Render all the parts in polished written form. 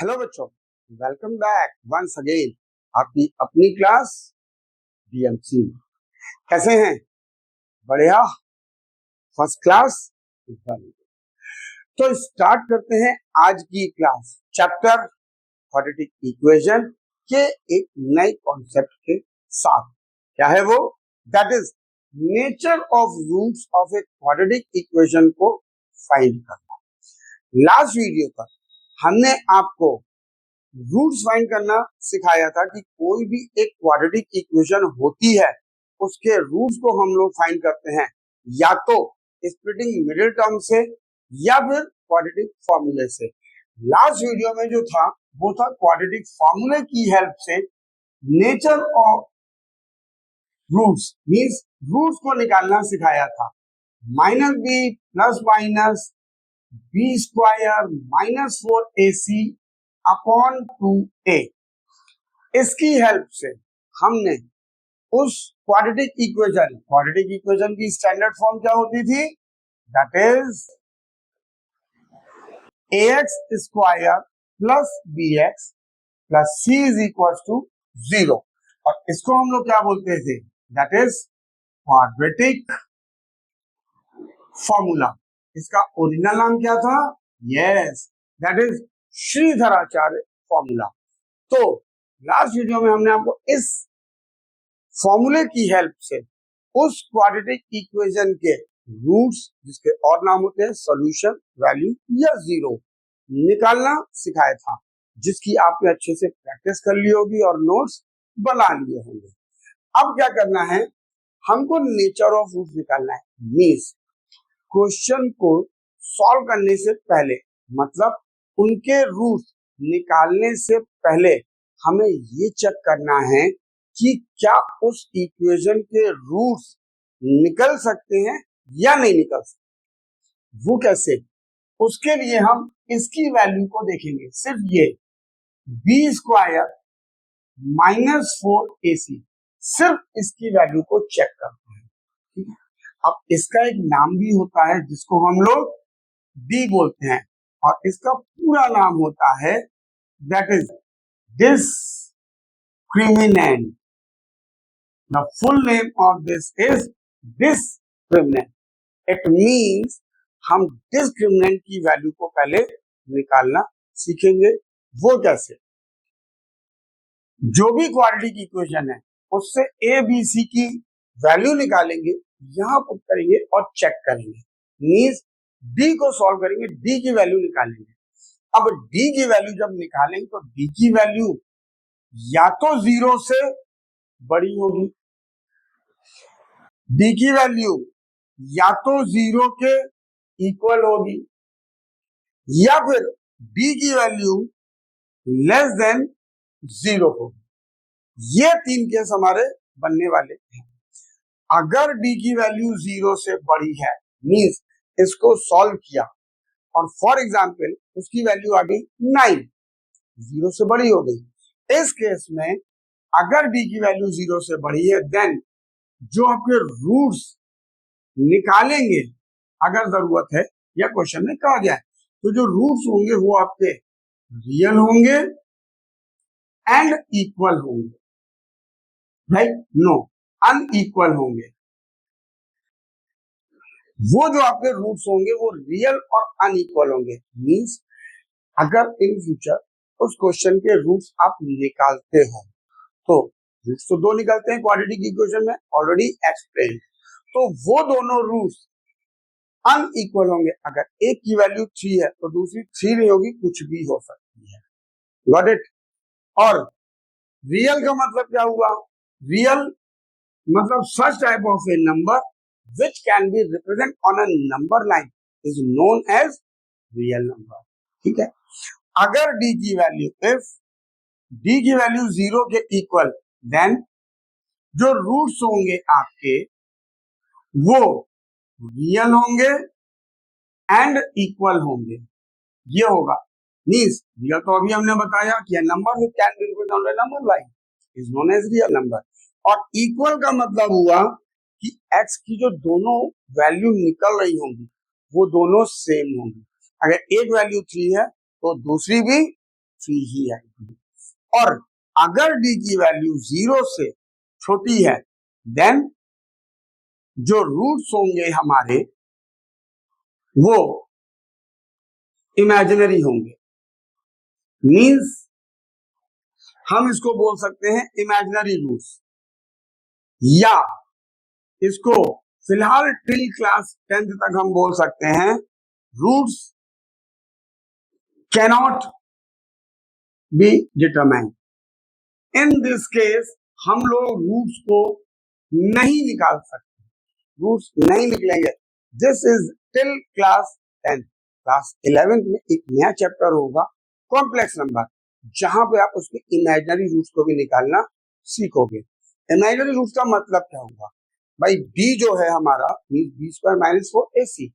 Hello बच्चों, welcome back once again आपकी अपनी क्लास डीएमसी। कैसे हैं? बढ़िया, फर्स्ट क्लास। तो स्टार्ट करते हैं आज की क्लास चैप्टर क्वाड्रेटिक इक्वेशन के एक नए कॉन्सेप्ट के साथ। क्या है वो? That is nature of roots of a quadratic equation को फाइंड करना। लास्ट वीडियो पर हमने आपको रूट्स फाइंड करना सिखाया था कि कोई भी एक क्वाड्रेटिक इक्वेशन होती है उसके रूट्स को हम लोग फाइंड करते हैं या तो स्प्लिटिंग मिडिल टर्म से या फिर क्वाड्रेटिक फॉर्मूले से। लास्ट वीडियो में जो था वो था क्वाड्रेटिक फॉर्मूले की हेल्प से nature of roots means roots को निकालना सिखाया था। Minus B plus minus B square minus 4ac upon 2a। इसकी हेल्प से हमने उस क्वाड्रेटिक इक्वेशन की स्टैंडर्ड फॉर्म क्या होती थी? That is ax square plus bx plus c is equal to 0। और इसको हम लोग क्या बोलते थे? That is quadratic formula. इसका ओरिजिनल नाम क्या था? Yes, that is Sridharacharya formula. तो लास्ट वीडियो में हमने आपको इस फॉर्मूले की हेल्प से उस क्वाड्रेटिक इक्वेशन के रूट्स, जिसके और नाम होते हैं सॉल्यूशन, वैल्यू या जीरो, निकालना सिखाया था, जिसकी आपने अच्छे से प्रैक्टिस कर ली होगी और नोट्स बना लिए होंगे। अब क्या करना है? हमको नेचर ऑफ रूट्स निकालना है। मींस क्वेश्चन को सॉल्व करने से पहले, मतलब उनके रूट्स निकालने से पहले हमें ये चेक करना है कि क्या उस इक्वेशन के रूट्स निकल सकते हैं या नहीं निकल सकते। वो कैसे? उसके लिए हम इसकी वैल्यू को देखेंगे। सिर्फ ये बी स्क्वायर माइनस 4ac, सिर्फ इसकी वैल्यू को चेक करते हैं। ठीक है, अब इसका एक नाम भी होता है जिसको हम लोग डी बोलते हैं, और इसका पूरा नाम होता है that is discriminant. The full name of this is discriminant. It means हम discriminant की वैल्यू को पहले निकालना सीखेंगे। वो कैसे? जो भी क्वाड्रेटिक इक्वेशन है उससे ए बी सी की वैल्यू निकालेंगे, यहां पुट करेंगे और चेक करेंगे। मींस डी को सॉल्व करेंगे, डी की वैल्यू निकालेंगे। अब डी की वैल्यू जब निकालेंगे तो डी की वैल्यू या तो 0 से बड़ी होगी, डी की वैल्यू या तो 0 के इक्वल होगी, या फिर डी की वैल्यू लेस देन 0 होगी। ये तीन केस हमारे बनने वाले हैं। अगर डी की वैल्यू 0 से बड़ी है, मींस इसको सॉल्व किया और फॉर एग्जाम्पल उसकी वैल्यू आ गई 9, 0 से बड़ी हो गई। इस केस में अगर डी की वैल्यू 0 से बड़ी है, देन जो आपके रूट्स निकालेंगे, अगर जरूरत है या क्वेश्चन में कहा गया है, तो जो रूट्स होंगे वो आपके रियल होंगे एंड इक्वल होंगे, राइट? नो, अनइक्वल होंगे। वो जो आपके रूट्स होंगे वो रियल और अनइक्वल होंगे। मींस अगर इन फ्यूचर उस क्वेश्चन के रूट्स आप निकालते हो, तो रूट्स तो दो निकलते हैं क्वाड्रेटिक इक्वेशन में, ऑलरेडी एक्सप्लेन। तो वो दोनों रूट्स अनइक्वल होंगे। अगर एक की वैल्यू 3 है तो दूसरी 3 नहीं होगी, कुछ भी हो सकती है। Got it? और रियल का मतलब क्या हुआ? रियल मतलब such type of A number which can be represented on a number line is known as real number. ठीक है, अगर d की वैल्यू, if d की वैल्यू 0 के इक्वल, देन जो रूट्स होंगे आपके वो रियल होंगे एंड इक्वल होंगे। ये होगा। मींस रियल तो अभी हमने बताया कि number which can be represented on a number line is known as real number. और इक्वल का मतलब हुआ कि x की जो दोनों वैल्यू निकल रही होंगी वो दोनों सेम होंगी। अगर एक वैल्यू 3 है तो दूसरी भी 3 ही आएगी। और अगर d की वैल्यू 0 से छोटी है देन जो रूट्स होंगे हमारे वो इमेजिनरी होंगे। मींस हम इसको बोल सकते हैं इमेजिनरी रूट्स, या इसको फिलहाल टिल क्लास 10th तक हम बोल सकते हैं roots cannot be determined. In this case हम लोग रूट्स को नहीं निकाल सकते, रूट्स नहीं निकलेंगे। This is till class 10th। Class 11th में एक नया चैप्टर होगा कॉम्प्लेक्स नंबर, जहां पे आप उसके इमेजिनरी रूट्स को भी निकालना सीखोगे। इमेजिनरी रूट्स का मतलब क्या होगा भाई, b जो है हमारा b² - 4ac,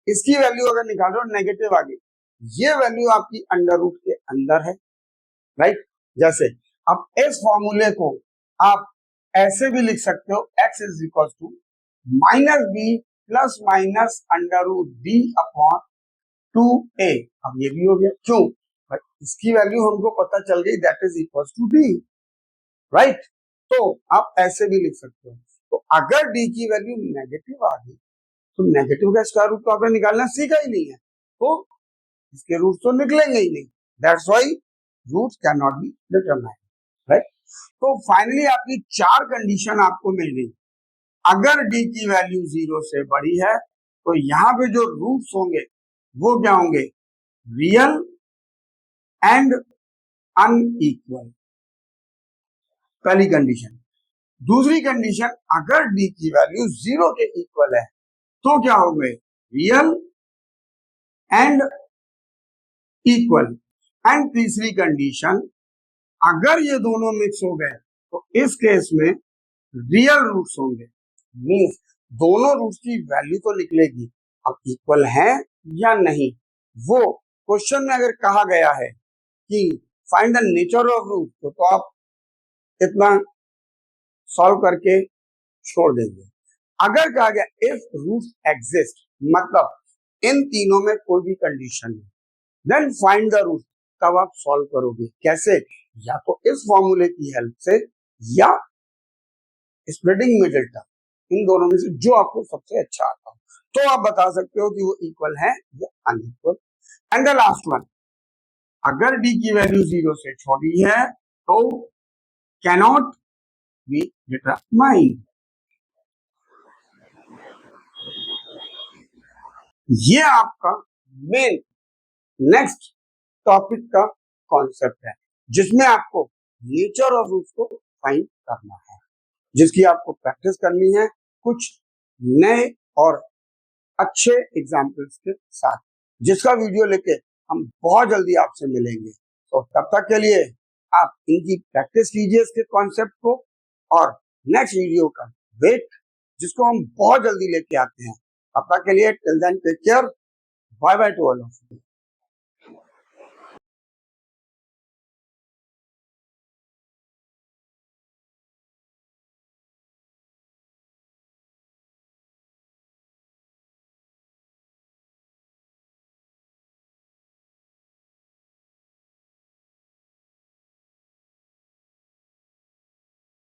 इसकी वैल्यू अगर निकाल रहे हो नेगेटिव आ गई, ये वैल्यू आपकी अंडर रूट के अंदर है, राइट। जैसे अब इस फॉर्मूले को आप ऐसे भी लिख सकते हो x is equal to -b plus minus under root b upon 2a। अब ये भी हो गया, क्यों भाई इसकी वैल्यू हमको पता चल गई, that is equal to b, right. तो आप ऐसे भी लिख सकते हो। तो अगर d की वैल्यू नेगेटिव आ गई तो नेगेटिव का स्क्वायर रूट तो आपने निकालना सीखा ही नहीं है, तो इसके रूट तो निकलेंगे ही नहीं। That's why roots can not be determined, right. तो फाइनली आपकी 4 कंडीशन आपको मिल गई। अगर d की वैल्यू 0 से बड़ी है तो यहाँ पे जो रूट्स होंगे वो क्या होंगे, रियल एंड अनइक्वल, पहली कंडीशन। दूसरी कंडीशन, अगर d की वैल्यू 0 के इक्वल है तो क्या होंगे, रियल एंड इक्वल। एंड तीसरी कंडीशन, अगर ये दोनों मिक्स हो गए तो इस केस में रियल रूट्स होंगे, मींस दोनों रूट्स की वैल्यू तो निकलेगी, अब इक्वल है या नहीं। वो क्वेश्चन में अगर कहा गया है कि find the nature of root, तो आप इतना सॉल्व करके छोड़ देंगे। अगर कहा गया इफ रूट्स एग्जिस्ट, मतलब इन तीनों में कोई भी कंडीशन है, देन फाइंड द रूट, तब आप सॉल्व करोगे। कैसे, या तो इस फॉर्मूले की हेल्प से या स्प्लिटिंग मिडिल टर्म, इन दोनों में से जो आपको सबसे अच्छा आता हो, तो आप बता सकते हो कि वो इक्वल है या unequal. And the last one, अगर d की वैल्यू 0 से छोटी है तो कैनॉट बी डिटरमाइंड। ये आपका मेन नेक्स्ट टॉपिक का कॉन्सेप्ट है, जिसमें आपको नेचर ऑफ रूट्स को फाइंड करना है, जिसकी आपको प्रैक्टिस करनी है कुछ नए और अच्छे एग्जाम्पल्स के साथ, जिसका वीडियो लेके हम बहुत जल्दी आपसे मिलेंगे। तो तब तक के लिए आप इनकी प्रैक्टिस कीजिए, इसके कॉन्सेप्ट को, और नेक्स्ट वीडियो का वेट, जिसको हम बहुत जल्दी लेके आते हैं। तब तक के लिए till then take care, bye bye to all of you.